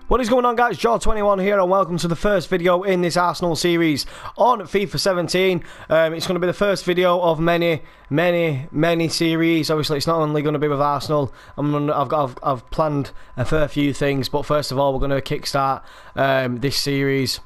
What is going on, guys? Joe21 here, and welcome to the first video in this Arsenal series on FIFA 17. It's going to be the first video of many series. Obviously, it's not only going to be with Arsenal. I've planned a fair few things, but first of all, we're going to kickstart this series.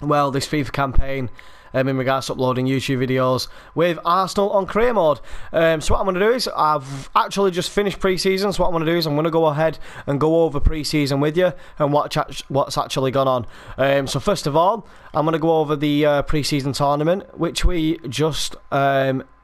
Well, this FIFA campaign. In regards to uploading YouTube videos with Arsenal on career mode. So what I'm going to do is, I've actually just finished pre-season, so what I'm going to do is I'm going to go ahead and go over pre-season with you and what's actually gone on. So first of all, I'm going to go over the pre-season tournament, which we just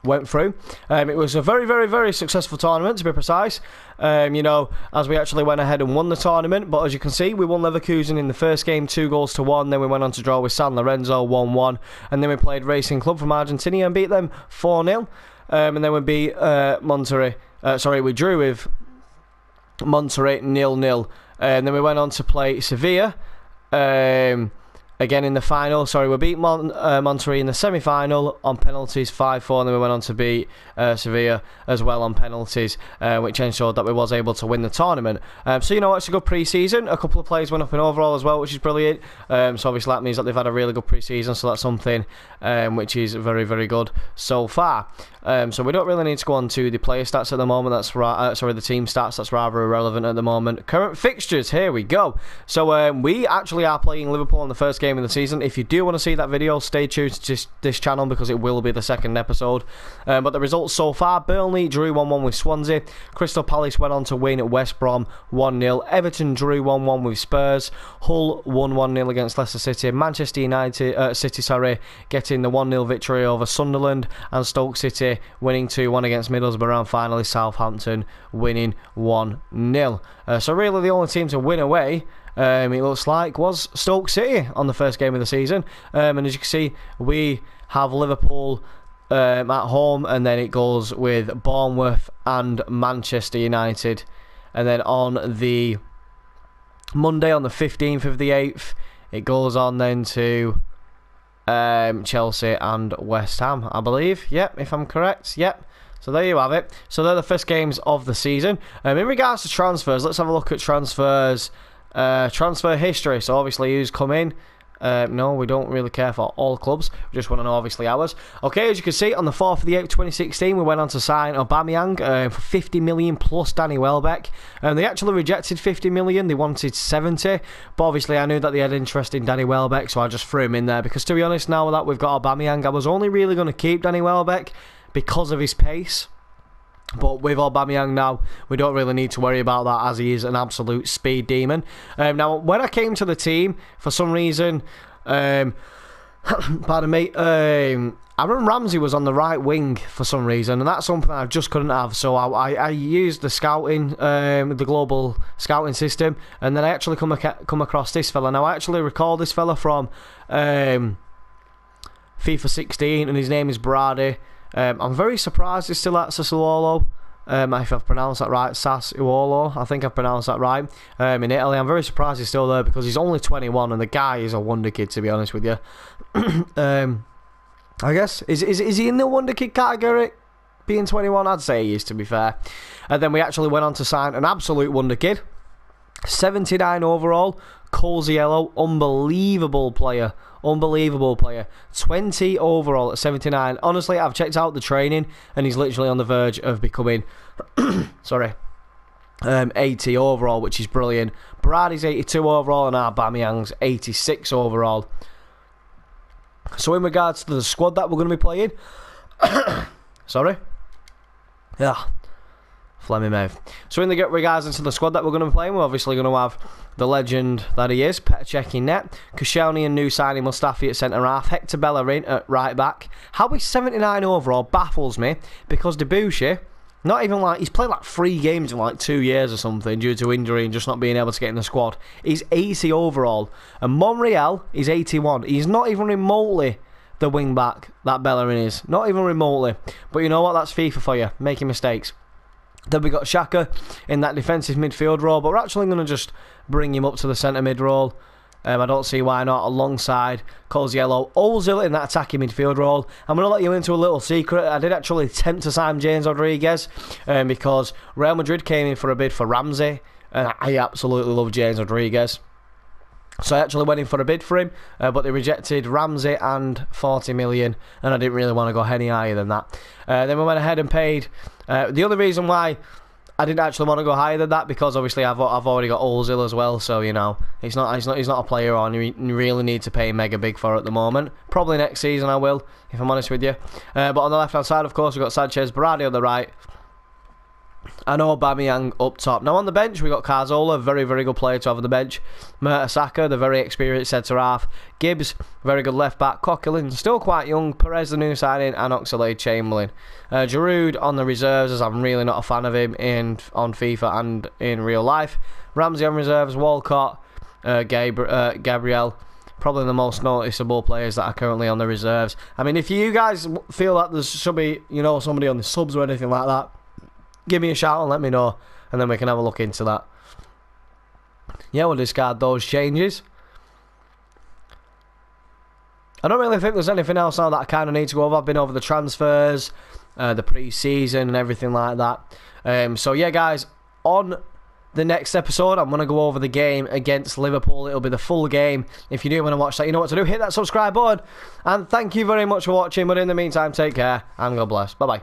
went through. It was a very successful tournament, to be precise. You know, as we actually went ahead and won the tournament, but as you can see, we won Leverkusen in the first game 2-1, then we went on to draw with San Lorenzo 1-1, and then we played Racing Club from Argentina and beat them 4-0, and then we beat Monterrey, we drew with Monterrey 0-0, and then we went on to play Sevilla again in the final. We beat Monterrey in the semi-final on penalties 5-4, and then we went on to beat Sevilla as well on penalties, which ensured that we was able to win the tournament. So, you know, it's a good pre-season. A couple of players went up in overall as well, which is brilliant. So obviously that means that they've had a really good pre-season, so that's something which is very good so far. So we don't really need to go on to the player stats at the moment. That's the team stats. That's rather irrelevant at the moment. Current fixtures, here we go. So we actually are playing Liverpool in the first game of the season. If you do want to see that video, stay tuned to this channel because it will be the second episode. But the results so far: Burnley drew 1-1 with Swansea, Crystal Palace went on to win at West Brom 1-0, Everton drew 1-1 with Spurs, Hull won 1-0 against Leicester City, Manchester City getting the 1-0 victory over Sunderland, and Stoke City winning 2-1 against Middlesbrough, and finally Southampton winning 1-0. So really the only team to win away, it looks like, was Stoke City on the first game of the season. And as you can see, we have Liverpool at home, and then it goes with Bournemouth and Manchester United. And then on the Monday, on the 15th of the 8th, it goes on then to Chelsea and West Ham, I believe. Yep, if I'm correct. Yep. So there you have it. So they're the first games of the season. In regards to transfers, let's have a look at transfers. Transfer history. So obviously who's come in. No, we don't really care for all clubs. We just want to know obviously ours. Okay, as you can see, on the 4th of the 8th, 2016, we went on to sign Aubameyang for 50 million plus Danny Welbeck. They actually rejected 50 million. They wanted 70. But obviously I knew that they had interest in Danny Welbeck, so I just threw him in there. Because to be honest, now that we've got Aubameyang, I was only really going to keep Danny Welbeck because of his pace. But with Aubameyang now, we don't really need to worry about that, as he is an absolute speed demon. Now, when I came to the team, for some reason, pardon me, Aaron Ramsey was on the right wing for some reason, and that's something I just couldn't have. So I used the scouting, the global scouting system, and then I actually come across this fella. Now, I actually recall this fella from FIFA 16, and his name is Brady. I'm very surprised he's still at Sassuolo. If I've pronounced that right, Sassuolo, I think I've pronounced that right. In Italy, I'm very surprised he's still there because he's only 21 and the guy is a wonder kid, to be honest with you. I guess is he in the wonder kid category? Being 21, I'd say he is, to be fair. And then we actually went on to sign an absolute wonder kid, 79 overall, Colziello, unbelievable player. 20 overall at 79. Honestly, I've checked out the training and he's literally on the verge of becoming 80 overall, which is brilliant. Brady's 82 overall and Aubameyang's 86 overall. So in regards to the squad that we're going to be playing, sorry, yeah, phlegmy mouth. So in regards into the squad that we're going to be playing, we're obviously going to have the legend that he is, Petr Cech in net, Koscielny and new signing Mustafi at centre-half, Hector Bellerin at right-back. How he's 79 overall baffles me, because Debussy, not even like, he's played like 3 games in like 2 years or something due to injury and just not being able to get in the squad. He's 80 overall, and Monreal is 81. He's not even remotely the wing-back that Bellerin is. Not even remotely. But you know what, that's FIFA for you, making mistakes. Then we got Xhaka in that defensive midfield role, but we're actually going to just bring him up to the centre mid role. I don't see why not, alongside Colziello, Ozil in that attacking midfield role. I'm going to let you into a little secret. I did actually attempt to sign James Rodriguez because Real Madrid came in for a bid for Ramsey, and I absolutely love James Rodriguez. So I actually went in for a bid for him, but they rejected Ramsey and 40 million, and I didn't really want to go any higher than that. Then we went ahead and paid. The other reason why I didn't actually want to go higher than that, because obviously I've already got Ozil as well, so you know he's not a player on you really need to pay mega big for at the moment. Probably next season I will, if I'm honest with you. But on the left hand side, of course, we've got Sanchez, Berardi on the right, and Aubameyang up top. Now on the bench we got Cazorla, very good player to have on the bench. Mertesacker, the very experienced centre half. Gibbs, very good left back. Coquelin, still quite young. Perez, the new signing, and Oxlade-Chamberlain. Giroud on the reserves, as I'm really not a fan of him on FIFA and in real life. Ramsey on reserves. Walcott, Gabriel. Probably the most noticeable players that are currently on the reserves. I mean, if you guys feel that there should be, you know, somebody on the subs or anything like that, give me a shout and let me know, and then we can have a look into that. Yeah, we'll discard those changes. I don't really think there's anything else now that I kind of need to go over. I've been over the transfers, the pre-season and everything like that. So yeah, guys, on the next episode, I'm going to go over the game against Liverpool. It'll be the full game. If you do want to watch that, you know what to do. Hit that subscribe button. And thank you very much for watching. But in the meantime, take care and God bless. Bye-bye.